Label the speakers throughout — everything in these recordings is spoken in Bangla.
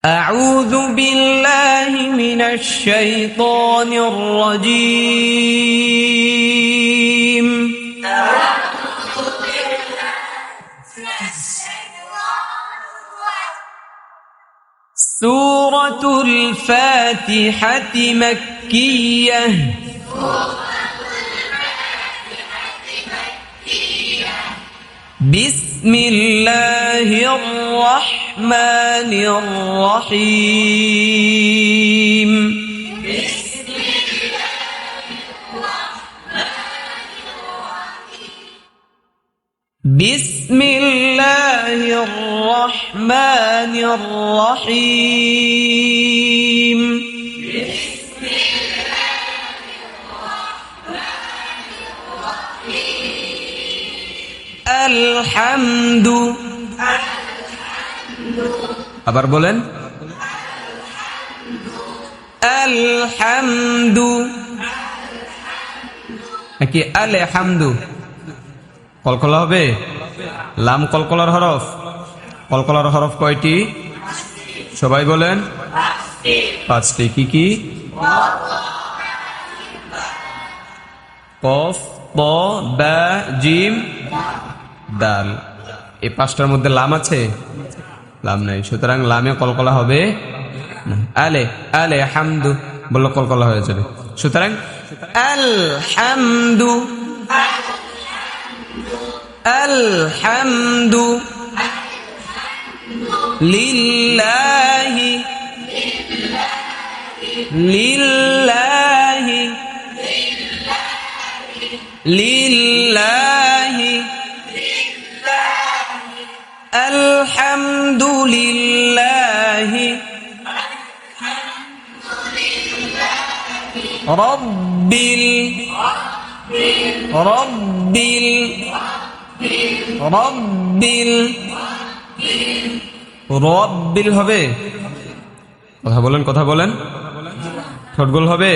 Speaker 1: أعوذ بالله من الشيطان الرجيم سورة الفاتحة مكية بسم الله الرحمن الرحيم بسم الله الرحمن الرحيم الحمد আবার বলেন আলহামদু নাকি আলহামদু কলকলা হবে লাম কলকলার হরফ কলকলার হরফ কয়টি সবাই বলেন পাঁচটি কি কি কফ ত বা জিম দাল এই পাঁচটার মধ্যে লাম আছে লাম নাই সুতরাং লামে কলকলা হবে আলে আলে হামদু বললে কলকলা হয়ে যাবে সুতরাং আলহামদু আলহামদু লিল্লাহি লিল্লাহি লিল্লাহি আলহামদুলিল্লাহি রব্বিল রব্বিল রব্বিল রব্বিল হবে কথা বলেন ঠোঁট গোল হবে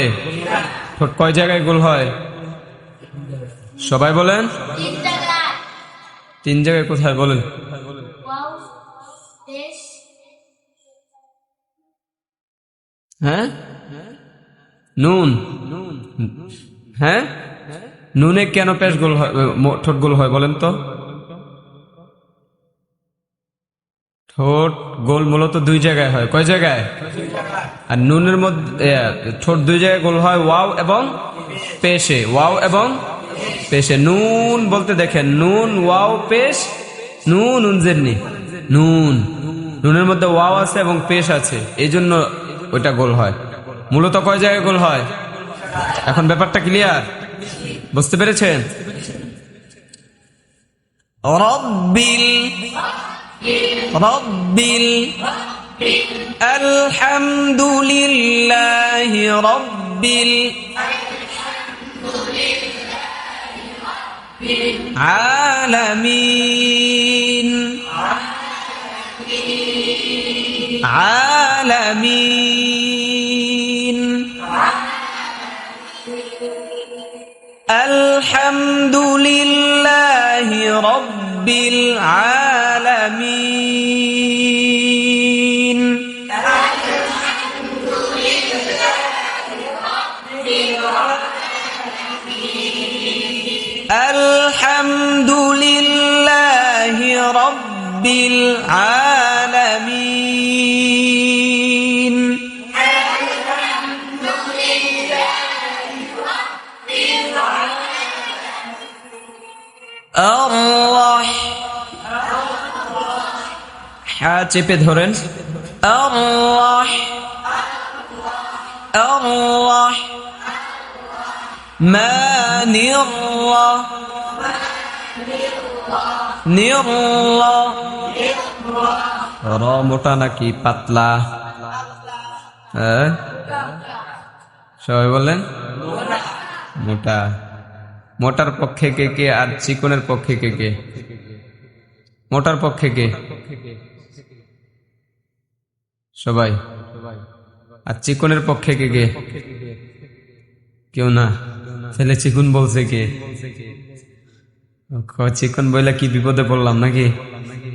Speaker 1: ঠোঁট কয় জায়গায় গোল হয় সবাই বলেন তিন জায়গায় কোথায় বলেন হ্যাঁ নুন হ্যাঁ নুনে কেন পেশ গোল হয় ঠোঁট গোল হয় বলেন তো ঠোঁট গোল মূলত দুই জায়গায় হয় কয় জায়গায় আর নুনের মধ্যে ঠোঁট দুই জায়গায় গোল হয় ওয়াও এবং পেশে ওয়াও এবং পেশে নুন বলতে দেখেন নুন ওয়াও পেশ নুন উনজেরনি নুন নুনের মধ্যে ওয়াও আছে এবং পেশ আছে এই জন্য ওইটা গোল হয় মূলত কয় জায়গায় গোল হয় এখন ব্যাপারটা ক্লিয়ার বুঝতে পেরেছেন রব্বিল রব্বিল আলহামদুলিল্লাহি রব্বিল আলামিন আলামিন আলহামদুলিল্লাহি রব্বিল আলামিন আলহামদুলিল্লাহি রব্বিল আলামিন আল্লাহ হ্যাঁ চেপে ধরেন আল্লাহ আল্লাহ মানিল্লাহ নিল্লাহ র মোটা নাকি পাতলা হ্যাঁ সবাই বলেন মোটা মোটার পক্ষে কে কে আর চিকনের পক্ষে কে কে মোটার পক্ষে কে সবাই আর চিকনের পক্ষে কে কে কেউ না ছেলে চিকুন বলছে কে চিকন বইলা কি বিপদে পড়লাম নাকি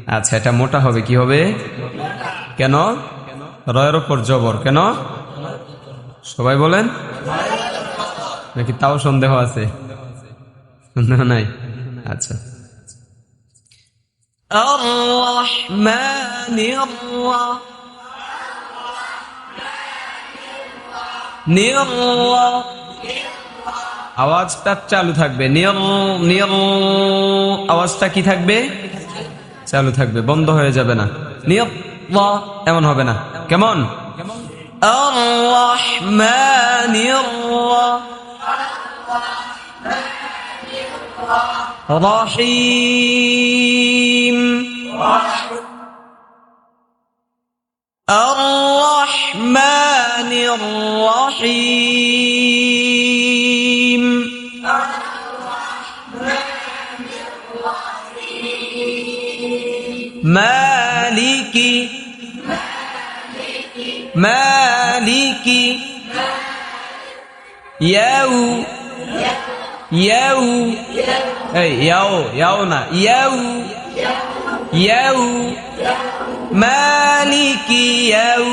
Speaker 1: আচ্ছা এটা মোটা হবে কি হবে কেন রয়ের উপর জবর কেন? সবাই বলেন, নাকি তাও সন্দেহ আছে? সন্দেহ নাই? আচ্ছা। আওয়াজটা চালু থাকবে, আওয়াজটা কি থাকবে? চালু থাকবে, বন্ধ হয়ে যাবে না। এমন হবে না। কেমন? রহিম আর-রহমানির রহিম মালিকি মালিকি ইয়াউ ইয়াউ এই ইয়াও ইয়াও না ইয়াউ ইয়াউ মালিকি ইয়াউ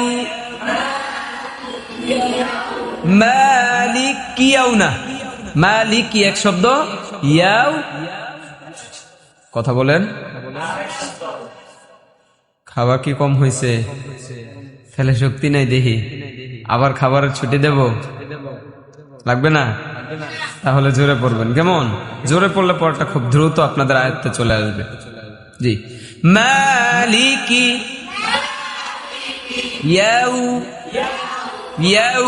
Speaker 1: মালিকি ইয়াউ না, মালিকি এক শব্দ, ইয়াউ কথা বলেন। খাওয়া কি কম হয়েছে? তাহলে শক্তি নাই দেখি, আবার খাবারের ছুটি দেব? লাগবে না? তাহলে জোরে পড়বেন। কেমন? জোরে পড়লে পড়াটা খুব দ্রুত আপনাদের আয়ত্তে চলে আসবে। জি, মালিকি ইয়াউ ইয়াউ।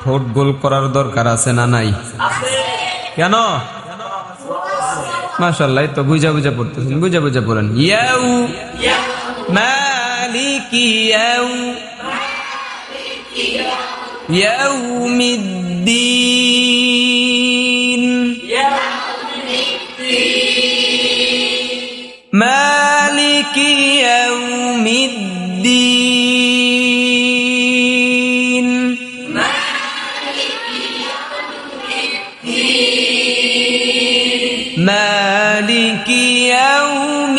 Speaker 1: ঠোঁট গোল করার দরকার আছে না নাই? কেন? মাশাআল্লাহ, তো বুঝা বুঝা পড়তেছেন, বুঝা বুঝা পড়েন। ইয়াউ মালিকি ইয়াউ ইয়াউমিদ্দিন মালিকি ইয়াউমিদ্দিন মালিকি ইয়াউমিদ্দিন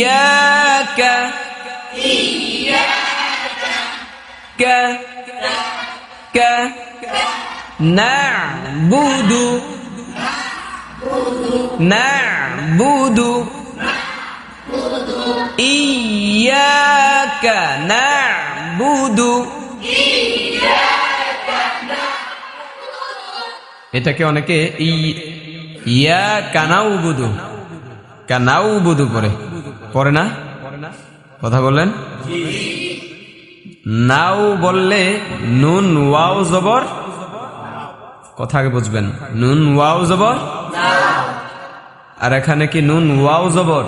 Speaker 1: ইয়্যাকা না'বুদু না'বুদু ইয়্যাকা না'বুদু। এটাকে অনেকে ইয়্যাকা না'বুদু কানাউবুদু পড়ে না? কথা বলেন। নাও বললে নুন ওয়াও জবর, কথা আগে বুঝবেন, নুন ওয়াও জবর, আর এখানে কি নুন ওয়াও জবর?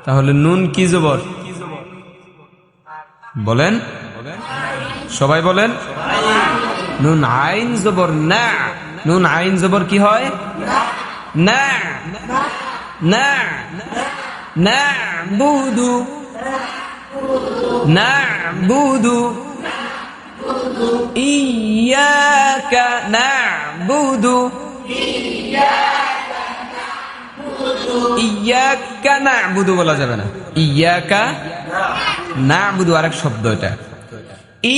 Speaker 1: তাহলে নুন কি জবর? বলেন, সবাই বলেন। নুন আইন জবর না। নুন আইন জবর কি হয়? না না না'বুদু না'বুদু ইয়্যাকা না'বুদু ইয়্যাকা না'বুদু বলা যাবে না। ইয়্যাকা না'বুদু আরেক শব্দ এটা।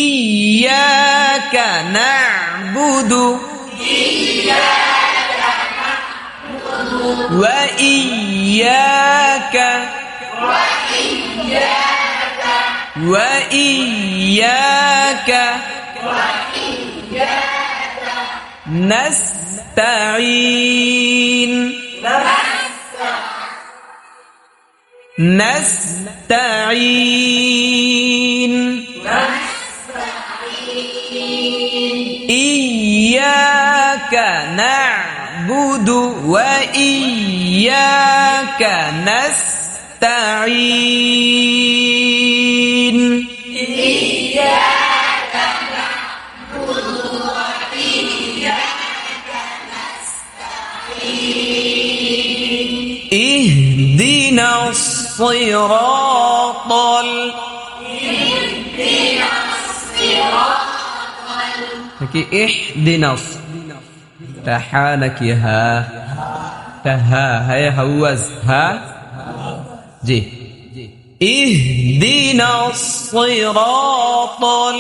Speaker 1: ইয়্যাকা না'বুদু ওয়া ইয়্যাকা নাস্তাঈন নাস্তাঈন ইয়্যাকা না'বুদু ওয়া ইয়্যাকা নাস্তাঈন ইয়্যাকা না'বুদু ওয়া ইয়্যাকা নাস্তাঈন ইহদিনাস সিরাতাল নাকি ইহদিনাস? এটা হা নাকি হা? এটা হা, হায় হাওয়াজ, হা। জি, ইহদিনাস সিরাতাল,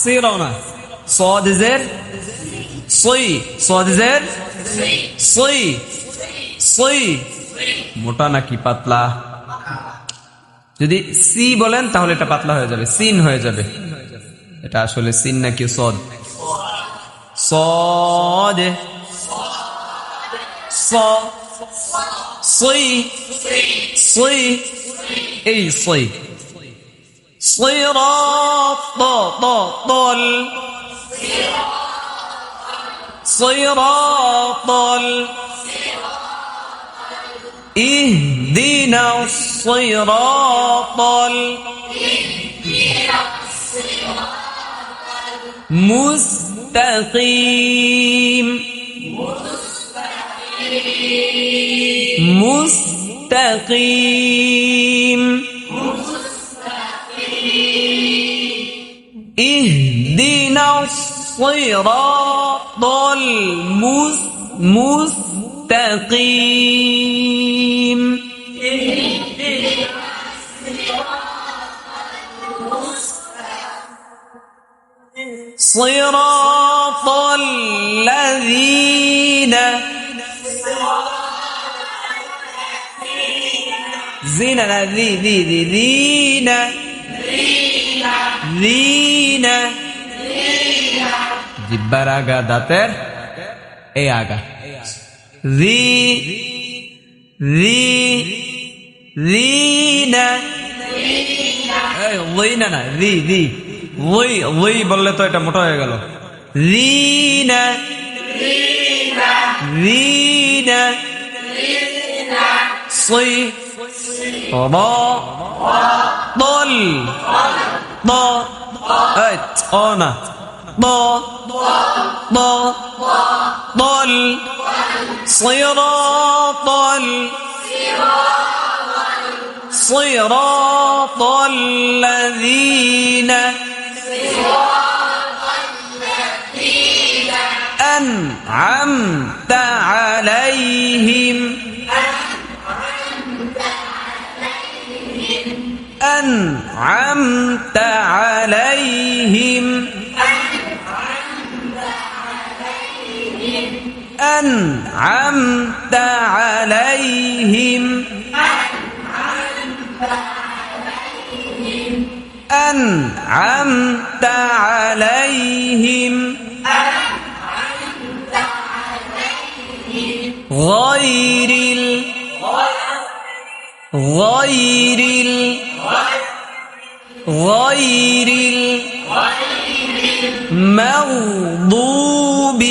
Speaker 1: সিরানা, صاد زر صي، صاد زر صي صي। মোটা নাকি পাতলা? যদি সি বলেন তাহলে এটা পাতলা হয়ে যাবে, সিন হয়ে যাবে। এটা আসলে সিন নাকি সদ? صاد ص صي صي، এই صي صراط طل صراط اهدنا الصراط المستقيم مستقيم اهدنا الصراط المستقيم صراط الذين زينة ذين ذين জিব্বার আগা দাঁতের এই আগা না বললে তো এটা মোটা হয়ে গেল। صراط الذين أنعمت عليهم أنعمت عليهم أنعمت عليهم أنعمت عليهم غير المغضوب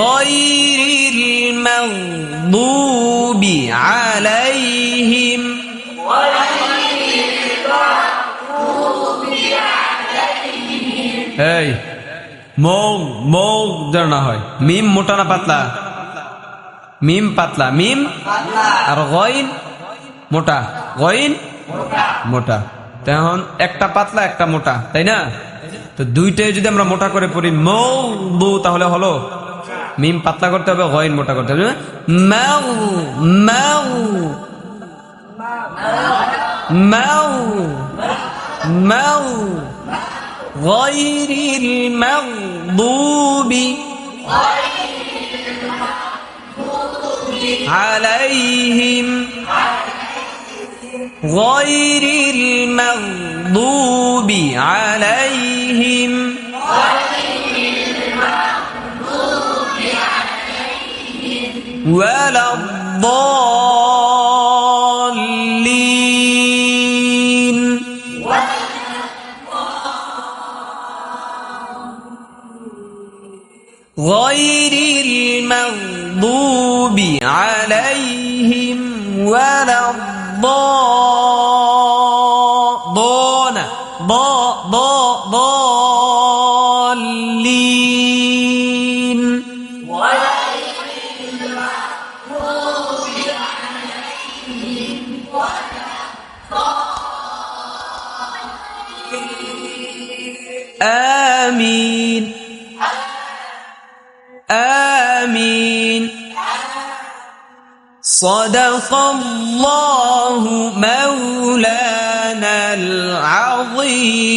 Speaker 1: غير المغضوب عليهم এই মৌ যেন না হয়। মিম মোটা না পাতলা? মিম পাতলা, মিম আর গইন মোটা, গইন মোটা। তখন একটা পাতলা একটা মোটা, তাই না? তো দুইটাই যদি আমরা মোটা করে পড়ি মৌ তাহলে হলো মিম পাতলা করতে হবে, গইন মোটা করতে হবে। মাউ মাউ মাউ মাউ غير المغضوب عليهم غير المغضوب عليهم ولا الضالين غير المغضوب عليهم ولا الضالين آمين آمين صدق الله مولانا العظيم